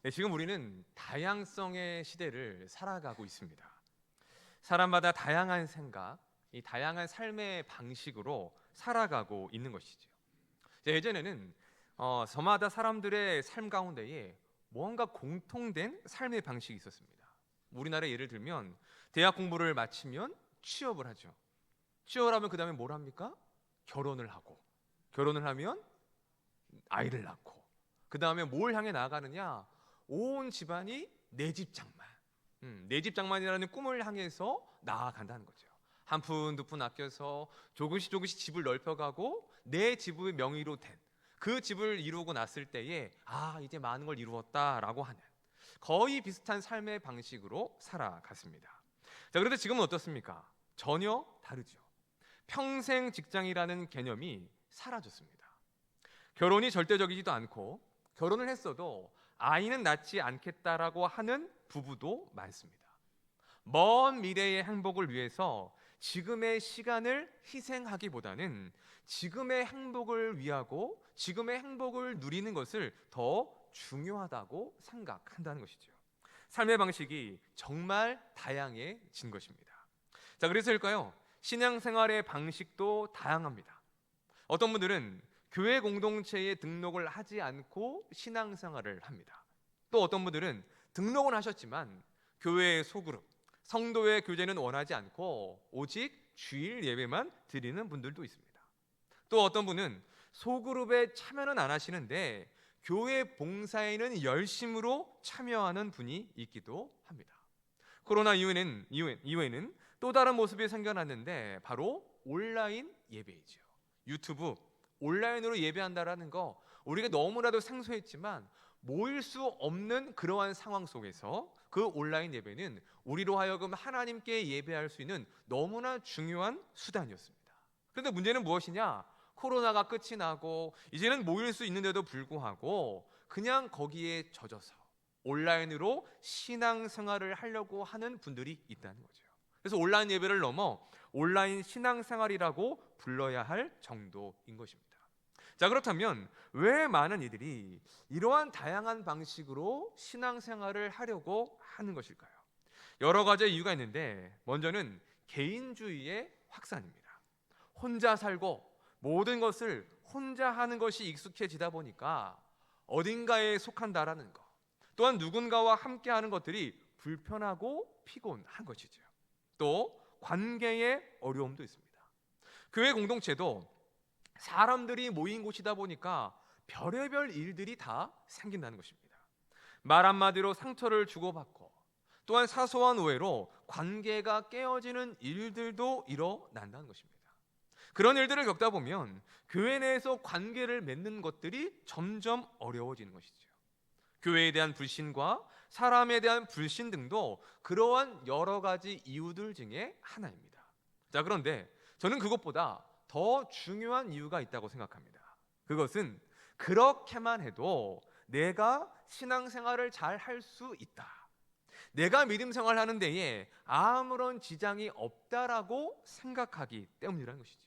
네, 지금 우리는 다양성의 시대를 살아가고 있습니다. 사람마다 다양한 생각, 이 다양한 삶의 방식으로 살아가고 있는 것이죠. 예전에는 저마다 사람들의 삶 가운데에 뭔가 공통된 삶의 방식이 있었습니다. 우리나라 예를 들면 대학 공부를 마치면 취업을 하죠. 취업을 하면 그 다음에 뭘 합니까? 결혼을 하고, 결혼을 하면 아이를 낳고, 그 다음에 뭘 향해 나아가느냐? 온 집안이 내 집 장만, 내 집 장만이라는 꿈을 향해서 나아간다는 거죠. 한 푼 두 푼 아껴서 조금씩 조금씩 집을 넓혀가고 내 집의 명의로 된 그 집을 이루고 났을 때에 이제 많은 걸 이루었다라고 하는 거의 비슷한 삶의 방식으로 살아갔습니다. 자, 그런데 지금은 어떻습니까? 전혀 다르죠. 평생 직장이라는 개념이 사라졌습니다. 결혼이 절대적이지도 않고 결혼을 했어도 아이는 낳지 않겠다라고 하는 부부도 많습니다. 먼 미래의 행복을 위해서 지금의 시간을 희생하기보다는 지금의 행복을 위하고 지금의 행복을 누리는 것을 더 중요하다고 생각한다는 것이죠. 삶의 방식이 정말 다양해진 것입니다. 자, 그래서일까요? 신앙생활의 방식도 다양합니다. 어떤 분들은 교회 공동체에 등록을 하지 않고 신앙생활을 합니다. 또 어떤 분들은 등록은 하셨지만 교회의 소그룹, 성도의 교제는 원하지 않고 오직 주일 예배만 드리는 분들도 있습니다. 또 어떤 분은 소그룹에 참여는 안 하시는데 교회 봉사에는 열심으로 참여하는 분이 있기도 합니다. 코로나 이후에는 또 다른 모습이 생겨났는데 바로 온라인 예배이죠. 유튜브 온라인으로 예배한다라는 거 우리가 너무나도 생소했지만 모일 수 없는 그러한 상황 속에서 그 온라인 예배는 우리로 하여금 하나님께 예배할 수 있는 너무나 중요한 수단이었습니다. 그런데 문제는 무엇이냐? 코로나가 끝이 나고 이제는 모일 수 있는데도 불구하고 그냥 거기에 젖어서 온라인으로 신앙생활을 하려고 하는 분들이 있다는 거죠. 그래서 온라인 예배를 넘어 온라인 신앙생활이라고 불러야 할 정도인 것입니다. 자, 그렇다면 왜 많은 이들이 이러한 다양한 방식으로 신앙생활을 하려고 하는 것일까요? 여러 가지 이유가 있는데 먼저는 개인주의의 확산입니다. 혼자 살고 모든 것을 혼자 하는 것이 익숙해지다 보니까 어딘가에 속한다라는 것, 또한 누군가와 함께하는 것들이 불편하고 피곤한 것이죠. 또 관계의 어려움도 있습니다. 교회 공동체도 사람들이 모인 곳이다 보니까 별의별 일들이 다 생긴다는 것입니다. 말 한마디로 상처를 주고받고 또한 사소한 오해로 관계가 깨어지는 일들도 일어난다는 것입니다. 그런 일들을 겪다 보면 교회 내에서 관계를 맺는 것들이 점점 어려워지는 것이죠. 교회에 대한 불신과 사람에 대한 불신 등도 그러한 여러 가지 이유들 중에 하나입니다. 자, 그런데 저는 그것보다 더 중요한 이유가 있다고 생각합니다. 그것은 그렇게만 해도 내가 신앙생활을 잘 할 수 있다, 내가 믿음 생활하는 데에 아무런 지장이 없다라고 생각하기 때문이라는 것이죠.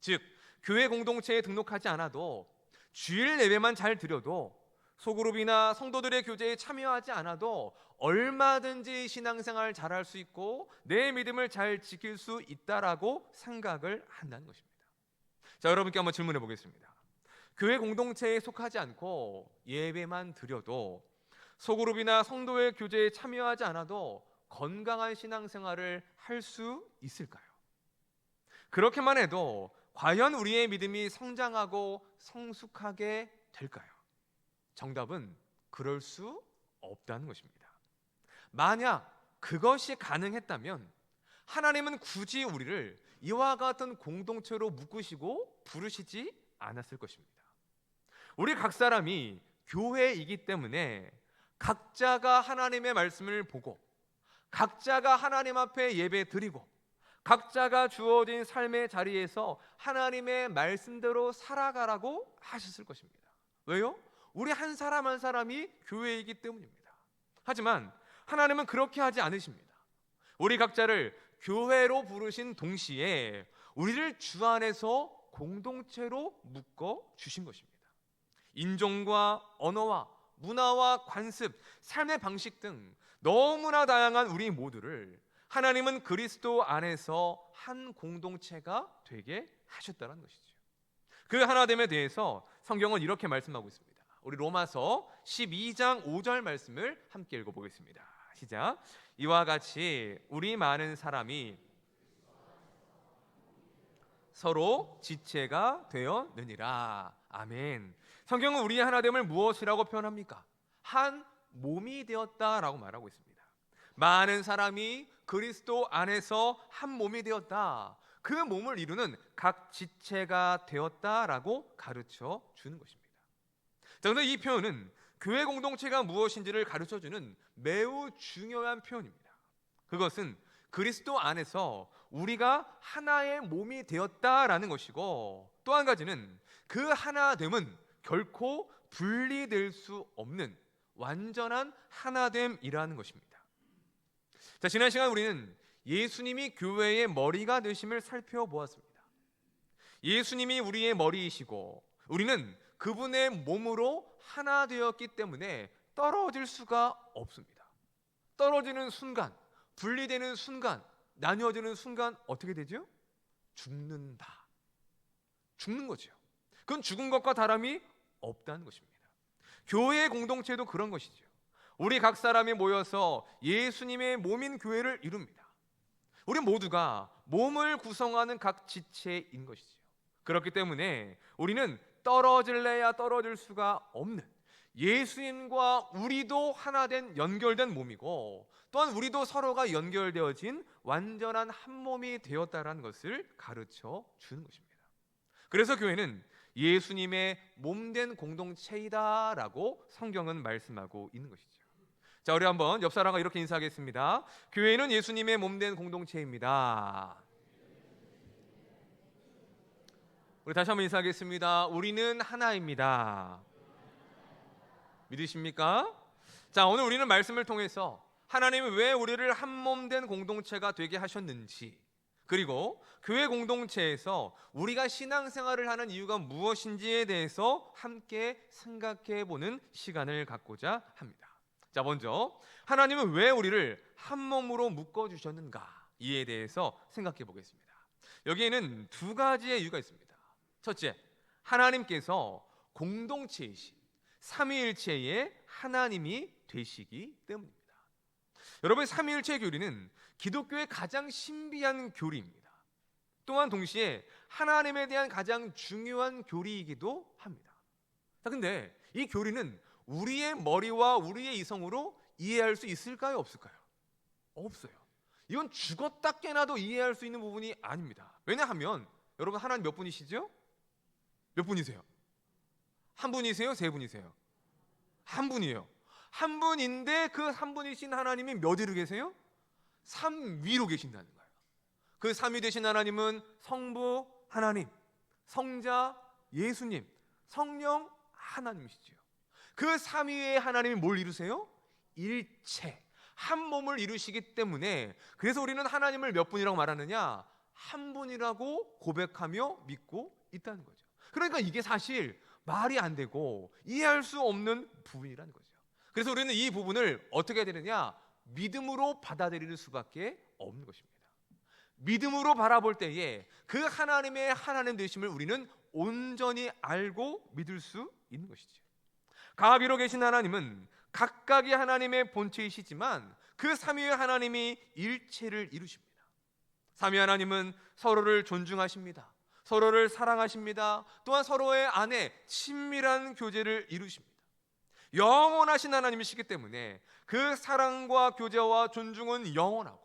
즉, 교회 공동체에 등록하지 않아도 주일 예배만 잘 드려도 소그룹이나 성도들의 교제에 참여하지 않아도 얼마든지 신앙생활 잘할 수 있고 내 믿음을 잘 지킬 수 있다라고 생각을 한다는 것입니다. 자, 여러분께 한번 질문해 보겠습니다. 교회 공동체에 속하지 않고 예배만 드려도 소그룹이나 성도의 교제에 참여하지 않아도 건강한 신앙생활을 할 수 있을까요? 그렇게만 해도 과연 우리의 믿음이 성장하고 성숙하게 될까요? 정답은 그럴 수 없다는 것입니다. 만약 그것이 가능했다면 하나님은 굳이 우리를 이와 같은 공동체로 묶으시고 부르시지 않았을 것입니다. 우리 각 사람이 교회이기 때문에 각자가 하나님의 말씀을 보고 각자가 하나님 앞에 예배 드리고 각자가 주어진 삶의 자리에서 하나님의 말씀대로 살아가라고 하셨을 것입니다. 왜요? 우리 한 사람 한 사람이 교회이기 때문입니다. 하지만 하나님은 그렇게 하지 않으십니다. 우리 각자를 교회로 부르신 동시에 우리를 주 안에서 공동체로 묶어 주신 것입니다. 인종과 언어와 문화와 관습, 삶의 방식 등 너무나 다양한 우리 모두를 하나님은 그리스도 안에서 한 공동체가 되게 하셨다는 것이죠. 그 하나됨에 대해서 성경은 이렇게 말씀하고 있습니다. 우리 로마서 12장 5절 말씀을 함께 읽어보겠습니다. 시작. 이와 같이 우리 많은 사람이 서로 지체가 되었느니라. 아멘. 성경은 우리의 하나됨을 무엇이라고 표현합니까? 한 몸이 되었다라고 말하고 있습니다. 많은 사람이 그리스도 안에서 한 몸이 되었다. 그 몸을 이루는 각 지체가 되었다라고 가르쳐 주는 것입니다. 자, 그런데 이 표현은 교회 공동체가 무엇인지를 가르쳐주는 매우 중요한 표현입니다. 그것은 그리스도 안에서 우리가 하나의 몸이 되었다라는 것이고, 또 한 가지는 그 하나됨은 결코 분리될 수 없는 완전한 하나됨이라는 것입니다. 자, 지난 시간 우리는 예수님이 교회의 머리가 되심을 살펴보았습니다. 예수님이 우리의 머리이시고 우리는 그분의 몸으로 하나 되었기 때문에 떨어질 수가 없습니다. 떨어지는 순간, 분리되는 순간, 나뉘어지는 순간 어떻게 되죠? 죽는다. 죽는 거죠. 그건 죽은 것과 다름이 없다는 것입니다. 교회의 공동체도 그런 것이죠. 우리 각 사람이 모여서 예수님의 몸인 교회를 이룹니다. 우리 모두가 몸을 구성하는 각 지체인 것이죠. 그렇기 때문에 우리는 떨어질래야 떨어질 수가 없는, 예수님과 우리도 하나 된 연결된 몸이고, 또한 우리도 서로가 연결되어진 완전한 한 몸이 되었다라는 것을 가르쳐 주는 것입니다. 그래서 교회는 예수님의 몸된 공동체이다라고 성경은 말씀하고 있는 것이죠. 자, 우리 한번 옆 사람과 이렇게 인사하겠습니다. 교회는 예수님의 몸된 공동체입니다. 우리 다시 한번 인사하겠습니다. 우리는 하나입니다. 믿으십니까? 자, 오늘 우리는 말씀을 통해서 하나님이 왜 우리를 한 몸 된 공동체가 되게 하셨는지, 그리고 교회 공동체에서 우리가 신앙생활을 하는 이유가 무엇인지에 대해서 함께 생각해 보는 시간을 갖고자 합니다. 자, 먼저 하나님은 왜 우리를 한 몸으로 묶어 주셨는가, 이에 대해서 생각해 보겠습니다. 여기에는 두 가지의 이유가 있습니다. 첫째, 하나님께서 공동체이신 삼위일체의 하나님이 되시기 때문입니다. 여러분, 삼위일체 교리는 기독교의 가장 신비한 교리입니다. 또한 동시에 하나님에 대한 가장 중요한 교리이기도 합니다. 자, 근데 이 교리는 우리의 머리와 우리의 이성으로 이해할 수 있을까요, 없을까요? 없어요. 이건 죽었다 깨나도 이해할 수 있는 부분이 아닙니다. 왜냐하면 여러분, 하나님 몇 분이시죠? 몇 분이세요? 한 분이세요? 세 분이세요? 한 분이에요. 한 분인데 그 한 분이신 하나님이 몇 위로 계세요? 3위로 계신다는 거예요. 그 3위 되신 하나님은 성부 하나님, 성자 예수님, 성령 하나님이시죠. 그 3위의 하나님이 뭘 이루세요? 일체, 한 몸을 이루시기 때문에, 그래서 우리는 하나님을 몇 분이라고 말하느냐? 한 분이라고 고백하며 믿고 있다는 거죠. 그러니까 이게 사실 말이 안 되고 이해할 수 없는 부분이라는 거죠. 그래서 우리는 이 부분을 어떻게 해야 되느냐? 믿음으로 받아들일 수밖에 없는 것입니다. 믿음으로 바라볼 때에 그 하나님의 하나님 되심을 우리는 온전히 알고 믿을 수 있는 것이죠. 가비로 계신 하나님은 각각의 하나님의 본체이시지만 그 삼위의 하나님이 일체를 이루십니다. 삼위 하나님은 서로를 존중하십니다. 서로를 사랑하십니다. 또한 서로의 안에 친밀한 교제를 이루십니다. 영원하신 하나님이시기 때문에 그 사랑과 교제와 존중은 영원하고,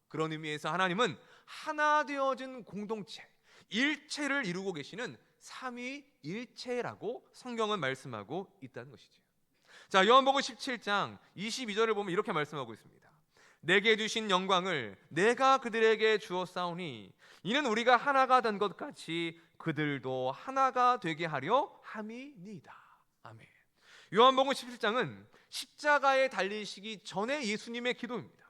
그런 의미에서 하나님은 하나 되어진 공동체, 일체를 이루고 계시는 삼위일체라고 성경은 말씀하고 있다는 것이죠. 자, 요한복음 17장 22절을 보면 이렇게 말씀하고 있습니다. 내게 주신 영광을 내가 그들에게 주었사오니 이는 우리가 하나가 된 것 같이 그들도 하나가 되게 하려 함이니이다. 아멘. 요한복음 17장은 십자가에 달리시기 전에 예수님의 기도입니다.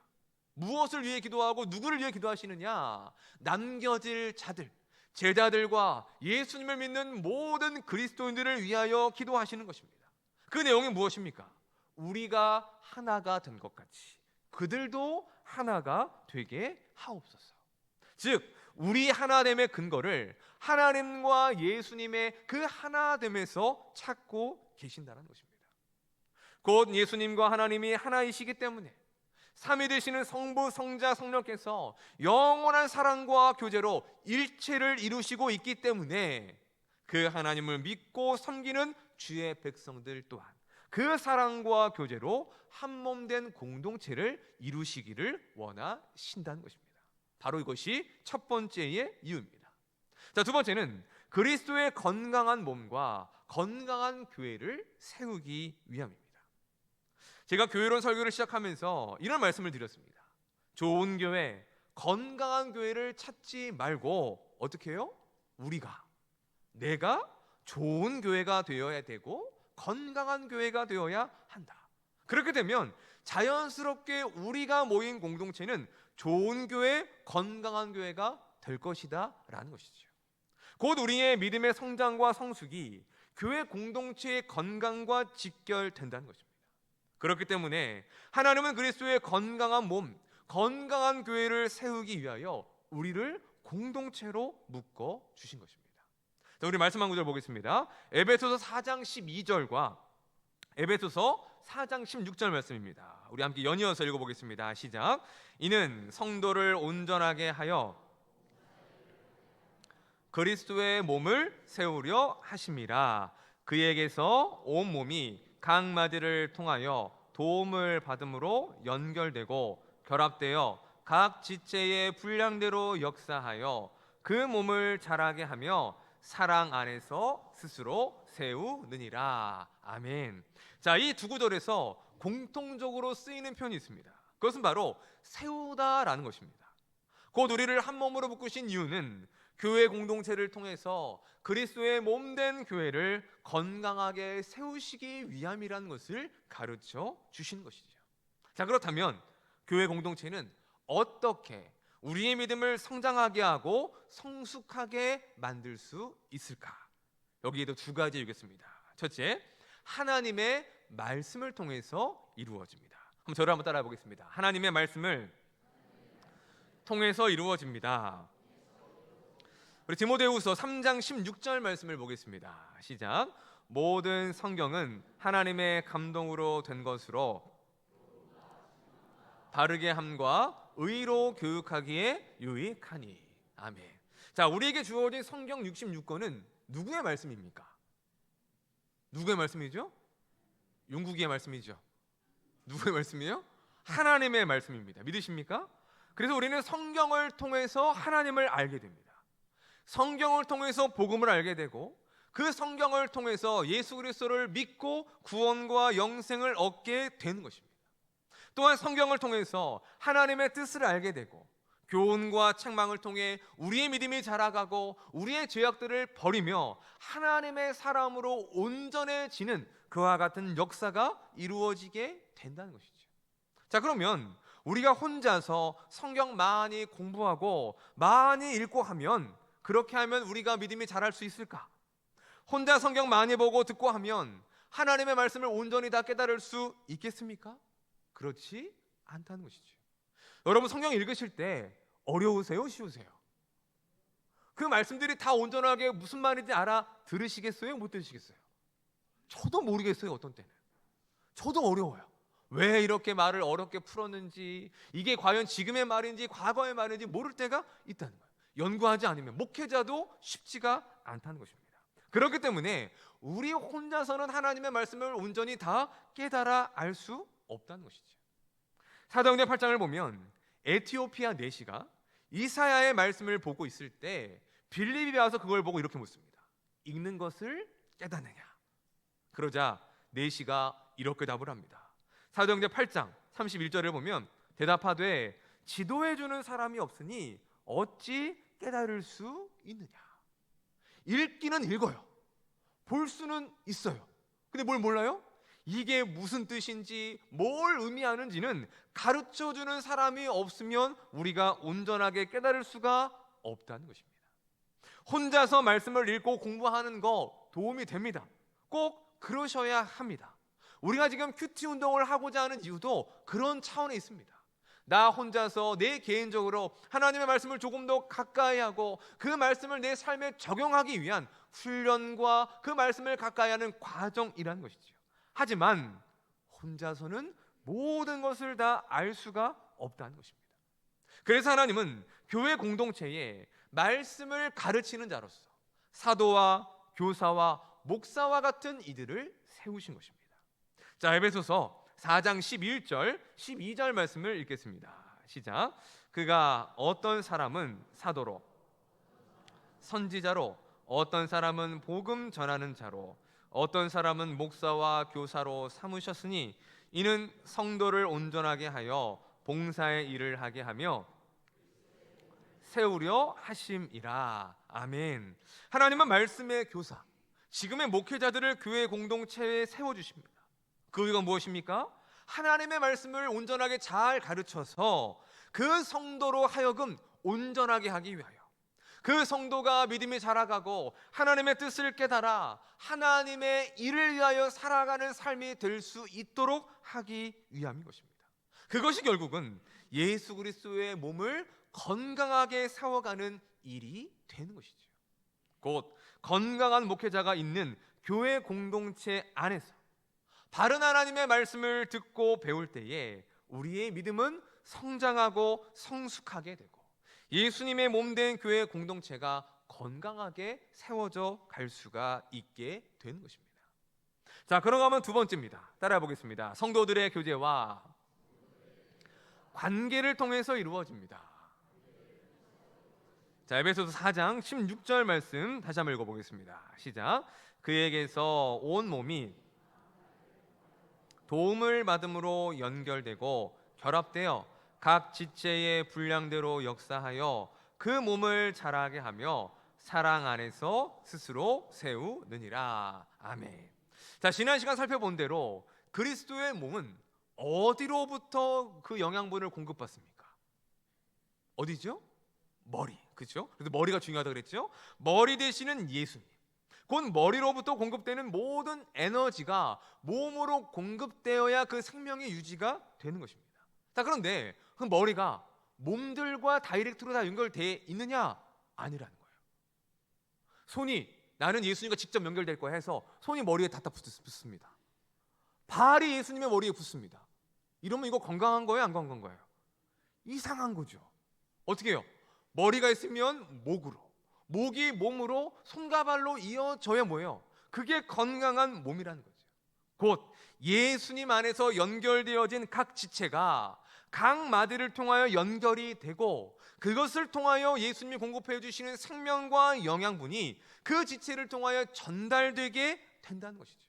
무엇을 위해 기도하고 누구를 위해 기도하시느냐? 남겨질 자들, 제자들과 예수님을 믿는 모든 그리스도인들을 위하여 기도하시는 것입니다. 그 내용이 무엇입니까? 우리가 하나가 된 것 같이 그들도 하나가 되게 하옵소서. 즉 우리 하나됨의 근거를 하나님과 예수님의 그 하나됨에서 찾고 계신다는 것입니다. 곧 예수님과 하나님이 하나이시기 때문에 삼위 되시는 성부, 성자, 성령께서 영원한 사랑과 교제로 일체를 이루시고 있기 때문에 그 하나님을 믿고 섬기는 주의 백성들 또한 그 사랑과 교제로 한 몸 된 공동체를 이루시기를 원하신다는 것입니다. 바로 이것이 첫 번째의 이유입니다. 자, 두 번째는 그리스도의 건강한 몸과 건강한 교회를 세우기 위함입니다. 제가 교회론 설교를 시작하면서 이런 말씀을 드렸습니다. 좋은 교회, 건강한 교회를 찾지 말고 어떻게 해요? 내가 좋은 교회가 되어야 되고 건강한 교회가 되어야 한다. 그렇게 되면 자연스럽게 우리가 모인 공동체는 좋은 교회, 건강한 교회가 될 것이다 라는 것이죠. 곧 우리의 믿음의 성장과 성숙이 교회 공동체의 건강과 직결된다는 것입니다. 그렇기 때문에 하나님은 그리스도의 건강한 몸, 건강한 교회를 세우기 위하여 우리를 공동체로 묶어 주신 것입니다. 자, 우리 말씀 한 구절 보겠습니다. 에베소서 4장 12절과 에베소서 4장 16절 말씀입니다. 우리 함께 연이어서 읽어보겠습니다. 시작. 이는 성도를 온전하게 하여 그리스도의 몸을 세우려 하심이라. 그에게서 온 몸이 각 마디를 통하여 도움을 받음으로 연결되고 결합되어 각 지체의 분량대로 역사하여 그 몸을 자라게 하며 사랑 안에서 스스로 세우느니라. 아멘. 자, 이 두 구절에서 공통적으로 쓰이는 표현이 있습니다. 그것은 바로 세우다라는 것입니다. 곧 우리를 한 몸으로 묶으신 이유는 교회 공동체를 통해서 그리스도의 몸된 교회를 건강하게 세우시기 위함이라는 것을 가르쳐 주신 것이죠. 자, 그렇다면 교회 공동체는 어떻게 우리의 믿음을 성장하게 하고 성숙하게 만들 수 있을까? 여기에도 두 가지 읽겠습니다. 첫째, 하나님의 말씀을 통해서 이루어집니다. 그럼 저를 한번 따라해 보겠습니다. 하나님의 말씀을 통해서 이루어집니다. 우리 디모데후서 3장 16절 말씀을 보겠습니다. 시작. 모든 성경은 하나님의 감동으로 된 것으로 바르게 함과 의로 교육하기에 유익하니. 아멘. 자, 우리에게 주어진 성경 66권은 누구의 말씀입니까? 누구의 말씀이죠? 용국이의 말씀이죠. 누구의 말씀이에요? 하나님의 말씀입니다. 믿으십니까? 그래서 우리는 성경을 통해서 하나님을 알게 됩니다. 성경을 통해서 복음을 알게 되고 그 성경을 통해서 예수 그리스도를 믿고 구원과 영생을 얻게 되는 것입니다. 또한 성경을 통해서 하나님의 뜻을 알게 되고 교훈과 책망을 통해 우리의 믿음이 자라가고 우리의 죄악들을 버리며 하나님의 사람으로 온전해지는 그와 같은 역사가 이루어지게 된다는 것이죠. 자, 그러면 우리가 혼자서 성경 많이 공부하고 많이 읽고 하면, 그렇게 하면 우리가 믿음이 자랄 수 있을까? 혼자 성경 많이 보고 듣고 하면 하나님의 말씀을 온전히 다 깨달을 수 있겠습니까? 그렇지 않다는 것이죠. 여러분, 성경 읽으실 때 어려우세요? 쉬우세요? 그 말씀들이 다 온전하게 무슨 말인지 알아 들으시겠어요? 못 들으시겠어요? 저도 모르겠어요. 어떤 때는 저도 어려워요. 왜 이렇게 말을 어렵게 풀었는지, 이게 과연 지금의 말인지 과거의 말인지 모를 때가 있다는 거예요. 연구하지 않으면 목회자도 쉽지가 않다는 것입니다. 그렇기 때문에 우리 혼자서는 하나님의 말씀을 온전히 다 깨달아 알 수 없다는 것이죠. 사도행전 8장을 보면 에티오피아 내시가 이사야의 말씀을 보고 있을 때 빌립이 와서 그걸 보고 이렇게 묻습니다. 읽는 것을 깨닫느냐? 그러자 내시가 이렇게 답을 합니다. 사도행전 8장 31절을 보면 대답하되 지도해주는 사람이 없으니 어찌 깨달을 수 있느냐? 읽기는 읽어요. 볼 수는 있어요. 근데 뭘 몰라요? 이게 무슨 뜻인지 뭘 의미하는지는 가르쳐주는 사람이 없으면 우리가 온전하게 깨달을 수가 없다는 것입니다. 혼자서 말씀을 읽고 공부하는 거 도움이 됩니다. 꼭 그러셔야 합니다. 우리가 지금 큐티 운동을 하고자 하는 이유도 그런 차원에 있습니다. 나 혼자서 내 개인적으로 하나님의 말씀을 조금 더 가까이 하고 그 말씀을 내 삶에 적용하기 위한 훈련과 그 말씀을 가까이 하는 과정이라는 것이죠. 하지만 혼자서는 모든 것을 다 알 수가 없다는 것입니다. 그래서 하나님은 교회 공동체에 말씀을 가르치는 자로서 사도와 교사와 목사와 같은 이들을 세우신 것입니다. 자, 에베소서 4장 11절 12절 말씀을 읽겠습니다. 시작. 그가 어떤 사람은 사도로, 선지자로, 어떤 사람은 복음 전하는 자로, 어떤 사람은 목사와 교사로 삼으셨으니 이는 성도를 온전하게 하여 봉사의 일을 하게 하며 세우려 하심이라. 아멘. 하나님은 말씀의 교사, 지금의 목회자들을 교회 공동체에 세워주십니다. 그 이유가 무엇입니까? 하나님의 말씀을 온전하게 잘 가르쳐서 그 성도로 하여금 온전하게 하기 위하여, 그 성도가 믿음이 자라가고 하나님의 뜻을 깨달아 하나님의 일을 위하여 살아가는 삶이 될 수 있도록 하기 위함인 것입니다. 그것이 결국은 예수 그리스도의 몸을 건강하게 세워가는 일이 되는 것이죠. 곧 건강한 목회자가 있는 교회 공동체 안에서 바른 하나님의 말씀을 듣고 배울 때에 우리의 믿음은 성장하고 성숙하게 되고 예수님의 몸된 교회 공동체가 건강하게 세워져 갈 수가 있게 되는 것입니다. 자, 그러면 두 번째입니다. 따라해 보겠습니다. 성도들의 교제와 관계를 통해서 이루어집니다. 자, 에베소서 4장 16절 말씀 다시 한번 읽어보겠습니다. 시작. 그에게서 온 몸이 도움을 받음으로 연결되고 결합되어 각 지체의 분량대로 역사하여 그 몸을 자라게 하며 사랑 안에서 스스로 세우느니라. 아멘. 자, 지난 시간 살펴본 대로 그리스도의 몸은 어디로부터 그 영양분을 공급받습니까? 어디죠? 머리. 그렇죠? 그래서 머리가 중요하다고 그랬죠? 머리 되시는 예수님, 곧 머리로부터 공급되는 모든 에너지가 몸으로 공급되어야 그 생명의 유지가 되는 것입니다. 자, 그런데 그 머리가 몸들과 다이렉트로 다 연결되어 있느냐? 아니라는 거예요. 손이 나는 예수님과 직접 연결될 거야 해서 손이 머리에 다 붙습니다. 발이 예수님의 머리에 붙습니다. 이러면 이거 건강한 거예요? 안 건강한 거예요? 이상한 거죠. 어떻게 해요? 머리가 있으면 목으로, 목이 몸으로, 손과 발로 이어져야 뭐예요? 그게 건강한 몸이라는 거죠. 곧 예수님 안에서 연결되어진 각 지체가 각 마디를 통하여 연결이 되고 그것을 통하여 예수님이 공급해 주시는 생명과 영양분이 그 지체를 통하여 전달되게 된다는 것이죠.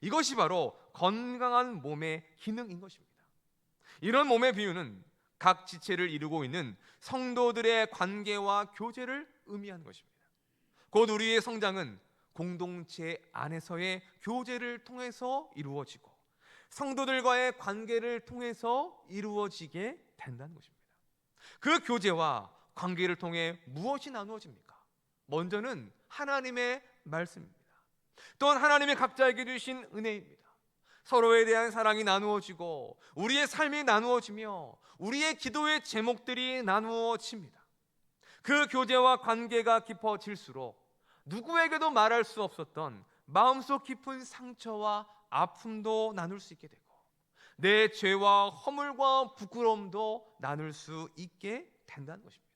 이것이 바로 건강한 몸의 기능인 것입니다. 이런 몸의 비유는 각 지체를 이루고 있는 성도들의 관계와 교제를 의미하는 것입니다. 곧 우리의 성장은 공동체 안에서의 교제를 통해서 이루어지고 성도들과의 관계를 통해서 이루어지게 된다는 것입니다. 그 교제와 관계를 통해 무엇이 나누어집니까? 먼저는 하나님의 말씀입니다. 또한 하나님의 각자에게 주신 은혜입니다. 서로에 대한 사랑이 나누어지고 우리의 삶이 나누어지며 우리의 기도의 제목들이 나누어집니다. 그 교제와 관계가 깊어질수록 누구에게도 말할 수 없었던 마음속 깊은 상처와 아픔도 나눌 수 있게 되고 내 죄와 허물과 부끄러움도 나눌 수 있게 된다는 것입니다.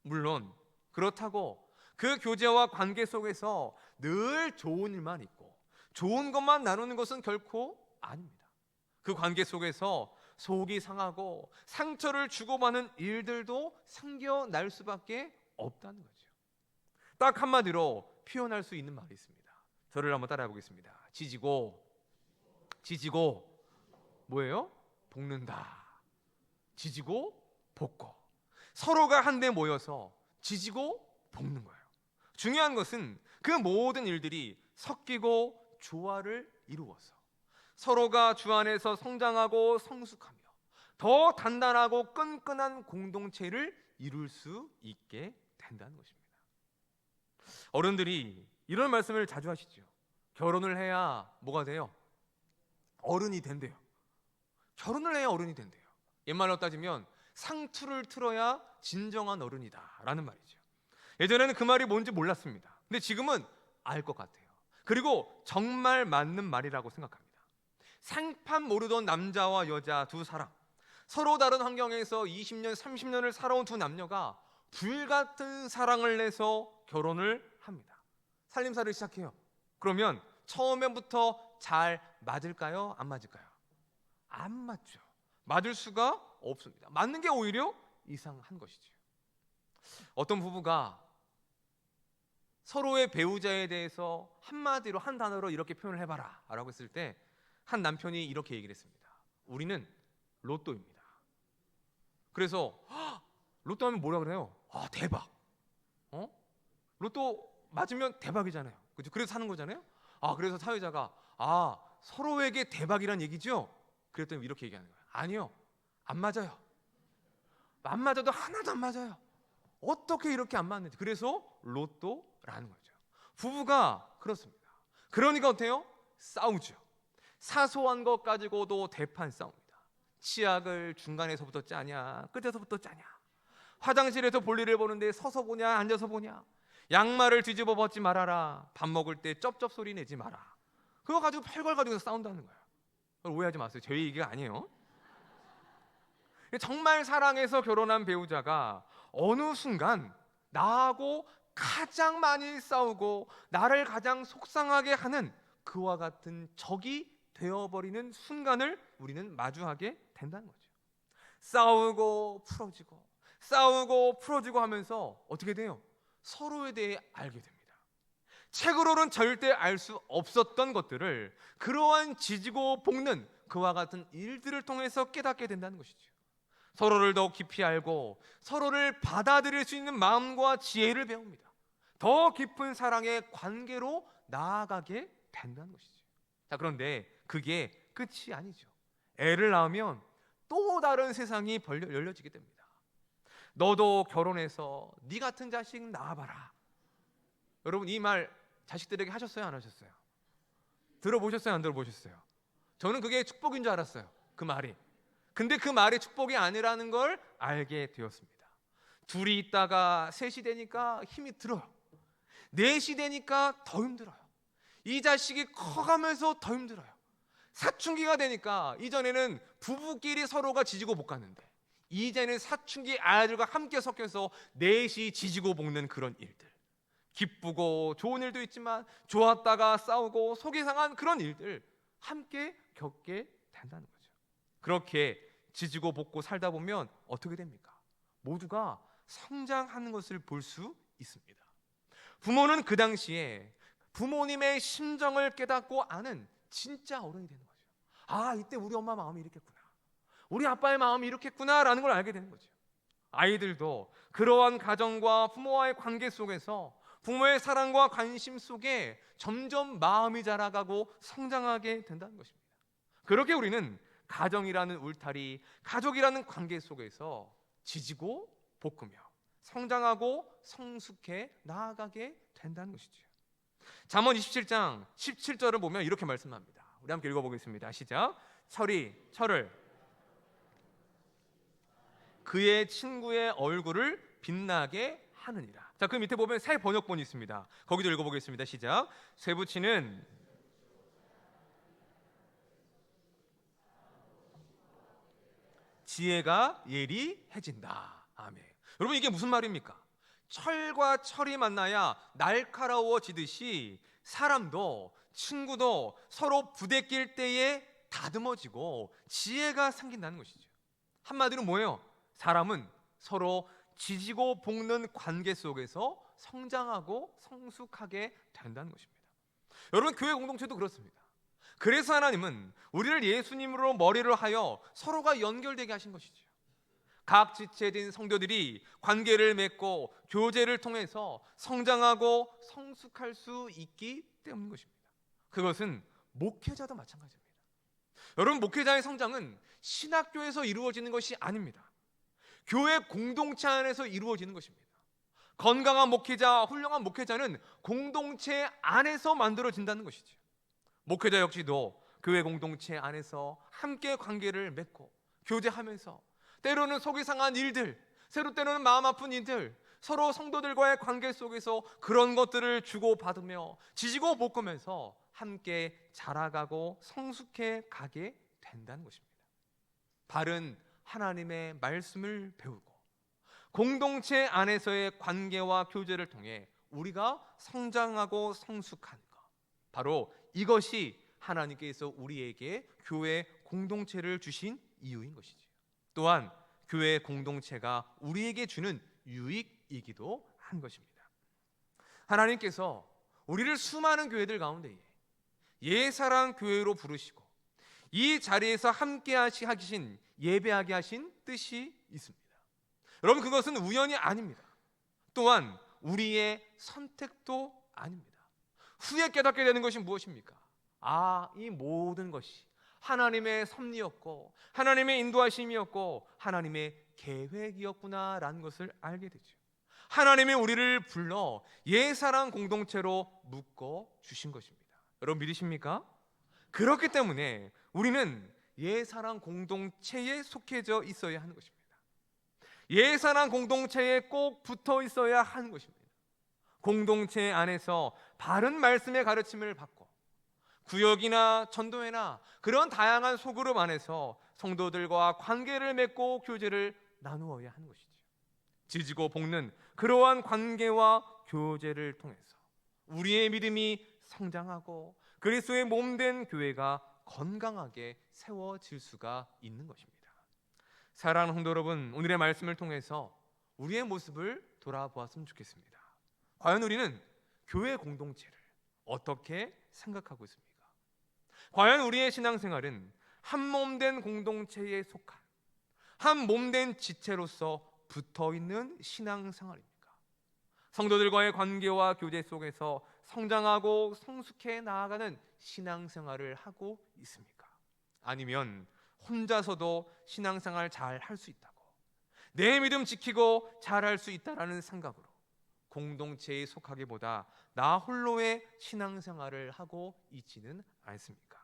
물론 그렇다고 그 교제와 관계 속에서 늘 좋은 일만 있고 좋은 것만 나누는 것은 결코 아닙니다. 그 관계 속에서 속이 상하고 상처를 주고받는 일들도 생겨날 수밖에 없다는 거죠. 딱 한마디로 표현할 수 있는 말이 있습니다. 저를 한번 따라해 보겠습니다. 지지고 뭐예요? 볶는다. 지지고 볶고 서로가 한데 모여서 지지고 볶는 거예요. 중요한 것은 그 모든 일들이 섞이고 조화를 이루어서 서로가 주 안에서 성장하고 성숙하며 더 단단하고 끈끈한 공동체를 이룰 수 있게 된다는 것입니다. 어른들이 이런 말씀을 자주 하시죠. 결혼을 해야 뭐가 돼요? 어른이 된대요. 결혼을 해야 어른이 된대요. 옛말로 따지면 상투를 틀어야 진정한 어른이다 라는 말이죠. 예전에는 그 말이 뭔지 몰랐습니다. 근데 지금은 알 것 같아요. 그리고 정말 맞는 말이라고 생각합니다. 생판 모르던 남자와 여자 두 사람, 서로 다른 환경에서 20년, 30년을 살아온 두 남녀가 불같은 사랑을 내서 결혼을 합니다. 살림살이를 시작해요. 그러면 처음에부터 잘 맞을까요? 안 맞을까요? 안 맞죠. 맞을 수가 없습니다. 맞는 게 오히려 이상한 것이죠. 어떤 부부가 서로의 배우자에 대해서 한마디로 한 단어로 이렇게 표현을 해봐라 라고 했을 때 한 남편이 이렇게 얘기를 했습니다. 우리는 로또입니다. 그래서 로또 하면 뭐라 그래요? 대박. 로또 맞으면 대박이잖아요. 그죠? 그래서 사는 거잖아요. 그래서 사회자가 서로에게 대박이란 얘기죠? 그랬더니 이렇게 얘기하는 거예요. 아니요, 안 맞아요. 안 맞아도 하나도 안 맞아요. 어떻게 이렇게 안 맞는지. 그래서 로또라는 거죠. 부부가 그렇습니다. 그러니까 어때요? 싸우죠. 사소한 것 가지고도 대판 싸웁니다. 치약을 중간에서부터 짜냐, 끝에서부터 짜냐, 화장실에서 볼일을 보는데 서서 보냐, 앉아서 보냐, 양말을 뒤집어 벗지 말아라, 밥 먹을 때 쩝쩝 소리 내지 마라. 그거 가지고 별걸 가지고 싸운다는 거예요. 오해하지 마세요. 제 얘기가 아니에요. 정말 사랑해서 결혼한 배우자가 어느 순간 나하고 가장 많이 싸우고 나를 가장 속상하게 하는 그와 같은 적이 되어버리는 순간을 우리는 마주하게 된다는 거죠. 싸우고 풀어지고 싸우고 풀어지고 하면서 어떻게 돼요? 서로에 대해 알게 됩니다. 책으로는 절대 알 수 없었던 것들을 그러한 지지고 볶는 그와 같은 일들을 통해서 깨닫게 된다는 것이죠. 서로를 더 깊이 알고 서로를 받아들일 수 있는 마음과 지혜를 배웁니다. 더 깊은 사랑의 관계로 나아가게 된다는 것이죠. 자, 그런데 그게 끝이 아니죠. 애를 낳으면 또 다른 세상이 열려지게 됩니다. 너도 결혼해서 네 같은 자식 낳아봐라. 여러분, 이 말 자식들에게 하셨어요? 안 하셨어요? 들어보셨어요? 안 들어보셨어요? 저는 그게 축복인 줄 알았어요. 그 말이. 근데 그 말이 축복이 아니라는 걸 알게 되었습니다. 둘이 있다가 셋이 되니까 힘이 들어요. 넷이 되니까 더 힘들어요. 이 자식이 커가면서 더 힘들어요. 사춘기가 되니까 이전에는 부부끼리 서로가 지지고 볶았는데 이제는 사춘기 아이들과 함께 섞여서 넷이 지지고 볶는 그런 일들. 기쁘고 좋은 일도 있지만 좋았다가 싸우고 속이 상한 그런 일들 함께 겪게 된다는 거죠. 그렇게 지지고 볶고 살다 보면 어떻게 됩니까? 모두가 성장하는 것을 볼 수 있습니다. 부모는 그 당시에 부모님의 심정을 깨닫고 아는 진짜 어른이 되는 거죠. 이때 우리 엄마 마음이 이렇겠구나, 우리 아빠의 마음이 이렇겠구나 라는 걸 알게 되는 거죠. 아이들도 그러한 가정과 부모와의 관계 속에서 부모의 사랑과 관심 속에 점점 마음이 자라가고 성장하게 된다는 것입니다. 그렇게 우리는 가정이라는 울타리, 가족이라는 관계 속에서 지지고 볶으며 성장하고 성숙해 나아가게 된다는 것이죠. 잠언 27장 17절을 보면 이렇게 말씀합니다. 우리 함께 읽어보겠습니다. 시작. 철을 그의 친구의 얼굴을 빛나게 하느니라. 자, 그 밑에 보면 새 번역본이 있습니다. 거기도 읽어보겠습니다. 시작. 쇠붙이는 지혜가 예리해진다. 아멘. 여러분, 이게 무슨 말입니까? 철과 철이 만나야 날카로워지듯이 사람도 친구도 서로 부대낄 때에 다듬어지고 지혜가 생긴다는 것이죠. 한마디로 뭐예요? 사람은 서로 지지고 볶는 관계 속에서 성장하고 성숙하게 된다는 것입니다. 여러분, 교회 공동체도 그렇습니다. 그래서 하나님은 우리를 예수님으로 머리를 하여 서로가 연결되게 하신 것이죠. 각 지체된 성도들이 관계를 맺고 교제를 통해서 성장하고 성숙할 수 있기 때문인 것입니다. 그것은 목회자도 마찬가지입니다. 여러분, 목회자의 성장은 신학교에서 이루어지는 것이 아닙니다. 교회 공동체 안에서 이루어지는 것입니다. 건강한 목회자, 훌륭한 목회자는 공동체 안에서 만들어진다는 것이죠. 목회자 역시도 교회 공동체 안에서 함께 관계를 맺고 교제하면서 때로는 속이 상한 일들, 때로는 마음 아픈 일들, 서로 성도들과의 관계 속에서 그런 것들을 주고받으며 지지고 볶으면서 함께 자라가고 성숙해 가게 된다는 것입니다. 바른 하나님의 말씀을 배우고 공동체 안에서의 관계와 교제를 통해 우리가 성장하고 성숙한 것, 바로 이것이 하나님께서 우리에게 교회 공동체를 주신 이유인 것이지요. 또한 교회 공동체가 우리에게 주는 유익이기도 한 것입니다. 하나님께서 우리를 수많은 교회들 가운데에 예사랑 교회로 부르시고 이 자리에서 함께 하신 예배하게 하신 뜻이 있습니다. 여러분, 그것은 우연이 아닙니다. 또한 우리의 선택도 아닙니다. 후에 깨닫게 되는 것이 무엇입니까? 이 모든 것이 하나님의 섭리였고 하나님의 인도하심이었고 하나님의 계획이었구나라는 것을 알게 되죠. 하나님이 우리를 불러 예사랑 공동체로 묶어 주신 것입니다. 여러분, 믿으십니까? 그렇기 때문에 우리는 예사랑 공동체에 속해져 있어야 하는 것입니다. 예사랑 공동체에 꼭 붙어 있어야 하는 것입니다. 공동체 안에서 바른 말씀의 가르침을 받고 구역이나 전도회나 그런 다양한 소그룹 안에서 성도들과 관계를 맺고 교제를 나누어야 하는 것이죠. 지지고 볶는 그러한 관계와 교제를 통해서 우리의 믿음이 성장하고 그리스도의 몸된 교회가 건강하게 세워질 수가 있는 것입니다. 사랑하는 성도 여러분, 오늘의 말씀을 통해서 우리의 모습을 돌아보았으면 좋겠습니다. 과연 우리는 교회 공동체를 어떻게 생각하고 있습니까? 과연 우리의 신앙생활은 한 몸된 공동체에 속한 한 몸된 지체로서 붙어있는 신앙생활입니까? 성도들과의 관계와 교제 속에서 성장하고 성숙해 나아가는 신앙생활을 하고 있습니까? 아니면 혼자서도 신앙생활 잘 할 수 있다고, 내 믿음 지키고 잘할 수 있다라는 생각으로 공동체에 속하기보다 나 홀로의 신앙생활을 하고 있지는 않습니까?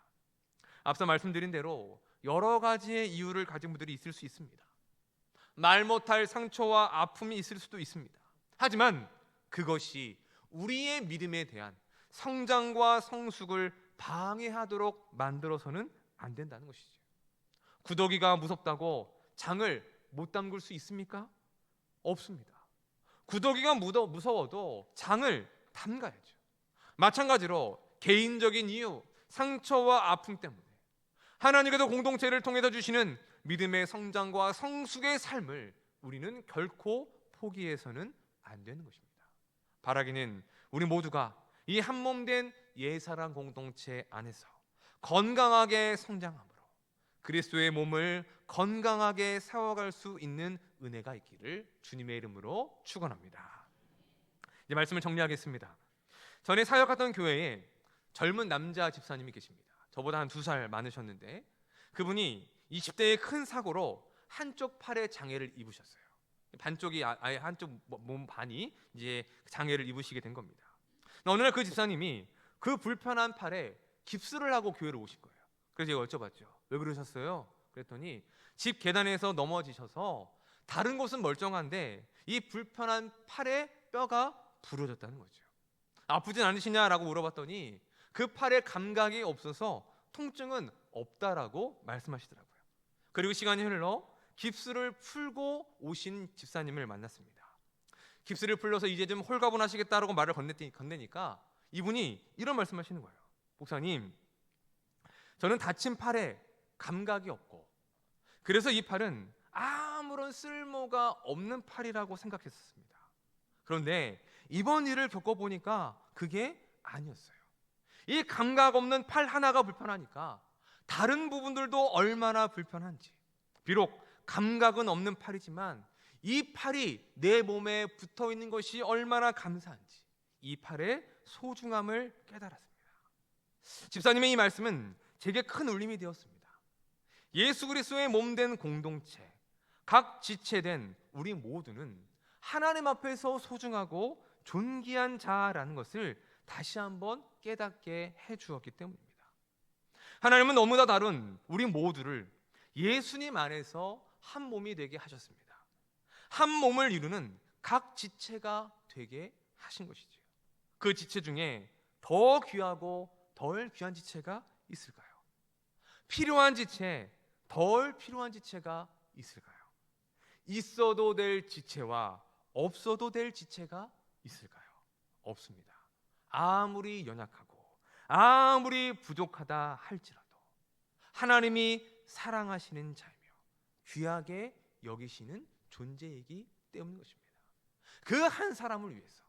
앞서 말씀드린 대로 여러 가지의 이유를 가진 분들이 있을 수 있습니다. 말 못할 상처와 아픔이 있을 수도 있습니다. 하지만 그것이 우리의 믿음에 대한 성장과 성숙을 방해하도록 만들어서는 안 된다는 것이죠. 구더기가 무섭다고 장을 못 담글 수 있습니까? 없습니다. 구더기가 무서워도 장을 담가야죠. 마찬가지로 개인적인 이유, 상처와 아픔 때문에 하나님께서 공동체를 통해서 주시는 믿음의 성장과 성숙의 삶을 우리는 결코 포기해서는 안 되는 것입니다. 바라기는 우리 모두가 이 한 몸 된 예사랑 공동체 안에서 건강하게 성장함으로 그리스도의 몸을 건강하게 세워갈 수 있는 은혜가 있기를 주님의 이름으로 축원합니다. 이제 말씀을 정리하겠습니다. 전에 사역하던 교회에 젊은 남자 집사님이 계십니다. 저보다 한 2살 많으셨는데 그분이 20대의 큰 사고로 한쪽 팔에 장애를 입으셨어요. 반쪽이 아예 한쪽 몸 반이 이제 장애를 입으시게 된 겁니다. 어느 날 그 집사님이 그 불편한 팔에 깁스를 하고 교회를 오신 거예요. 그래서 제가 여쭤봤죠. 왜 그러셨어요? 그랬더니 집 계단에서 넘어지셔서 다른 곳은 멀쩡한데 이 불편한 팔에 뼈가 부러졌다는 거죠. 아프진 않으시냐라고 물어봤더니 그 팔에 감각이 없어서 통증은 없다라고 말씀하시더라고요. 그리고 시간이 흘러 깁스를 풀고 오신 집사님을 만났습니다. 깁스를 풀려서 이제 좀 홀가분하시겠다라고 말을 건네니까 이분이 이런 말씀하시는 거예요. 목사님, 저는 다친 팔에 감각이 없고 그래서 이 팔은 아무런 쓸모가 없는 팔이라고 생각했었습니다. 그런데 이번 일을 겪어보니까 그게 아니었어요. 이 감각 없는 팔 하나가 불편하니까 다른 부분들도 얼마나 불편한지, 비록 감각은 없는 팔이지만 이 팔이 내 몸에 붙어 있는 것이 얼마나 감사한지 이 팔의 소중함을 깨달았습니다. 집사님의 이 말씀은 제게 큰 울림이 되었습니다. 예수 그리스도의 몸된 공동체, 각 지체된 우리 모두는 하나님 앞에서 소중하고 존귀한 자라는 것을 다시 한번 깨닫게 해주었기 때문입니다. 하나님은 너무나 다른 우리 모두를 예수님 안에서 한 몸이 되게 하셨습니다. 한 몸을 이루는 각 지체가 되게 하신 것이지요. 그 지체 중에 더 귀하고 덜 귀한 지체가 있을까요? 필요한 지체, 덜 필요한 지체가 있을까요? 있어도 될 지체와 없어도 될 지체가 있을까요? 없습니다. 아무리 연약하고 아무리 부족하다 할지라도 하나님이 사랑하시는 자이며 귀하게 여기시는 존재이기 때문인 것입니다. 그 한 사람을 위해서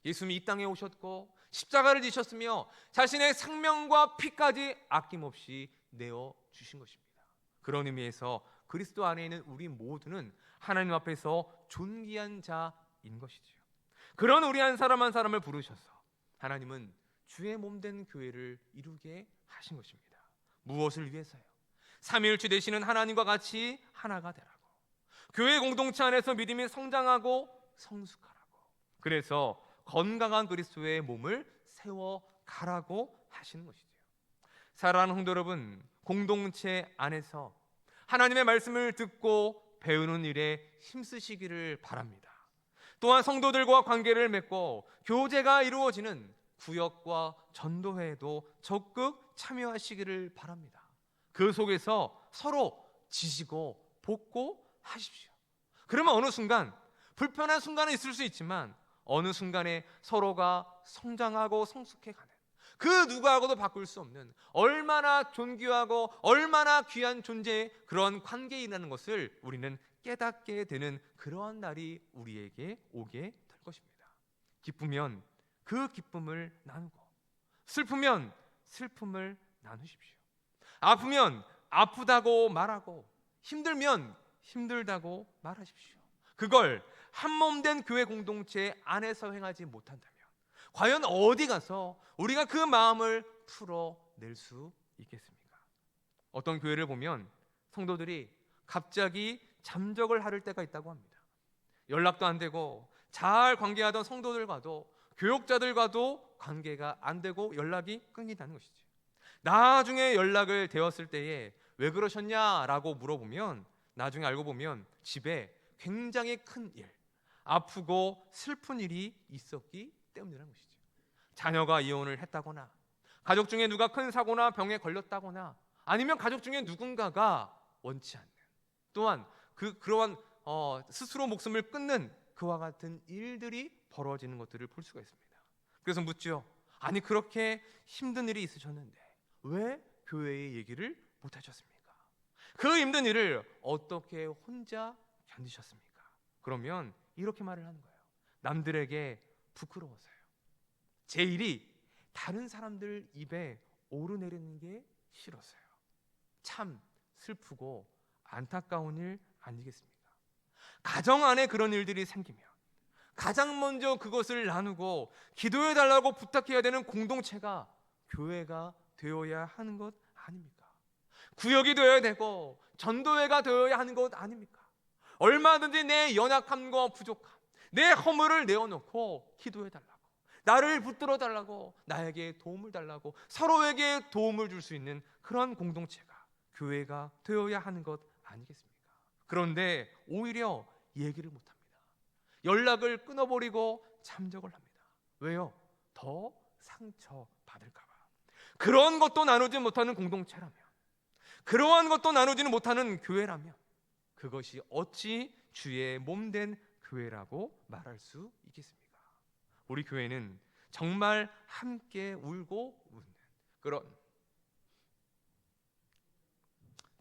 예수님이 이 땅에 오셨고 십자가를 지셨으며 자신의 생명과 피까지 아낌없이 내어 주신 것입니다. 그런 의미에서 그리스도 안에 있는 우리 모두는 하나님 앞에서 존귀한 자인 것이지요. 그런 우리 한 사람 한 사람을 부르셔서 하나님은 주의 몸된 교회를 이루게 하신 것입니다. 무엇을 위해서요? 삼위일체 되시는 하나님과 같이 하나가 되라고, 교회 공동체 안에서 믿음이 성장하고 성숙하라고, 그래서 건강한 그리스도의 몸을 세워가라고 하시는 것이죠. 사랑하는 성도 여러분, 공동체 안에서 하나님의 말씀을 듣고 배우는 일에 힘쓰시기를 바랍니다. 또한 성도들과 관계를 맺고 교제가 이루어지는 구역과 전도회에도 적극 참여하시기를 바랍니다. 그 속에서 서로 지시고 돕고 하십시오. 그러면 어느 순간 불편한 순간은 있을 수 있지만 어느 순간에 서로가 성장하고 성숙해가는, 그 누구하고도 바꿀 수 없는 얼마나 존귀하고 얼마나 귀한 존재의 그런 관계이라는 것을 우리는 깨닫게 되는 그러한 날이 우리에게 오게 될 것입니다. 기쁘면 그 기쁨을 나누고, 슬프면 슬픔을 나누십시오. 아프면 아프다고 말하고, 힘들면 힘들다고 말하십시오. 그걸 한몸된 교회 공동체 안에서 행하지 못한다면 과연 어디 가서 우리가 그 마음을 풀어낼 수 있겠습니까? 어떤 교회를 보면 성도들이 갑자기 잠적을 하를 때가 있다고 합니다. 연락도 안 되고 잘 관계하던 성도들과도 교역자들과도 관계가 안 되고 연락이 끊긴다는 것이죠. 나중에 연락을 되었을 때에 왜 그러셨냐라고 물어보면 나중에 알고 보면 집에 굉장히 큰 일, 아프고 슬픈 일이 있었기 때문이라는 것이죠. 자녀가 이혼을 했다거나, 가족 중에 누가 큰 사고나 병에 걸렸다거나, 아니면 가족 중에 누군가가 원치 않는, 또한 그러한 스스로 목숨을 끊는 그와 같은 일들이 벌어지는 것들을 볼 수가 있습니다. 그래서 묻죠. 아니 그렇게 힘든 일이 있으셨는데 왜 교회의 얘기를 못 하셨습니까? 그 힘든 일을 어떻게 혼자 견디셨습니까? 그러면 이렇게 말을 하는 거예요. 남들에게 부끄러워서요. 제 일이 다른 사람들 입에 오르내리는 게 싫어서요. 참 슬프고 안타까운 일 아니겠습니까? 가정 안에 그런 일들이 생기면 가장 먼저 그것을 나누고 기도해 달라고 부탁해야 되는 공동체가 교회가 되어야 하는 것 아닙니까? 구역이 되어야 되고 전도회가 되어야 하는 것 아닙니까? 얼마든지 내 연약함과 부족함, 내 허물을 내어놓고 기도해 달라고, 나를 붙들어 달라고, 나에게 도움을 달라고, 서로에게 도움을 줄 수 있는 그런 공동체가 교회가 되어야 하는 것 아니겠습니까? 그런데 오히려 얘기를 못합니다. 연락을 끊어버리고 잠적을 합니다. 왜요? 더 상처받을까 봐. 그런 것도 나누지 못하는 공동체라면, 그러한 것도 나누지는 못하는 교회라면 그것이 어찌 주의 몸된 교회라고 말할 수 있겠습니까? 우리 교회는 정말 함께 울고 웃는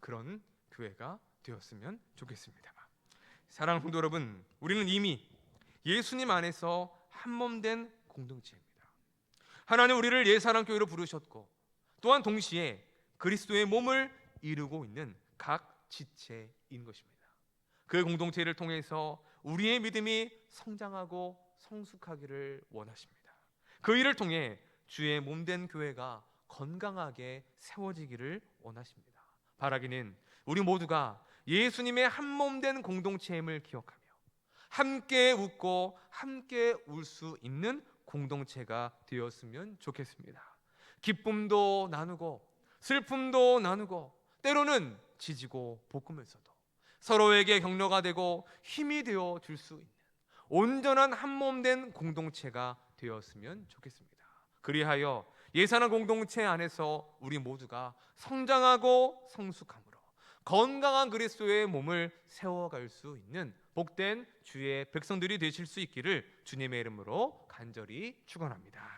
그런 교회가 되었으면 좋겠습니다. 사랑하는 성도 여러분, 우리는 이미 예수님 안에서 한몸된 공동체입니다. 하나님 우리를 예사랑교회로 부르셨고 또한 동시에 그리스도의 몸을 이루고 있는 각 지체인 것입니다. 그 공동체를 통해서 우리의 믿음이 성장하고 성숙하기를 원하십니다. 그 일을 통해 주의 몸된 교회가 건강하게 세워지기를 원하십니다. 바라기는 우리 모두가 예수님의 한몸된 공동체임을 기억하며 함께 웃고 함께 울 수 있는 공동체가 되었으면 좋겠습니다. 기쁨도 나누고 슬픔도 나누고 때로는 지지고 볶으면서도 서로에게 격려가 되고 힘이 되어 줄 수 있는 온전한 한몸된 공동체가 되었으면 좋겠습니다. 그리하여 예산한 공동체 안에서 우리 모두가 성장하고 성숙함으로 건강한 그리스도의 몸을 세워갈 수 있는 복된 주의 백성들이 되실 수 있기를 주님의 이름으로 간절히 축원합니다.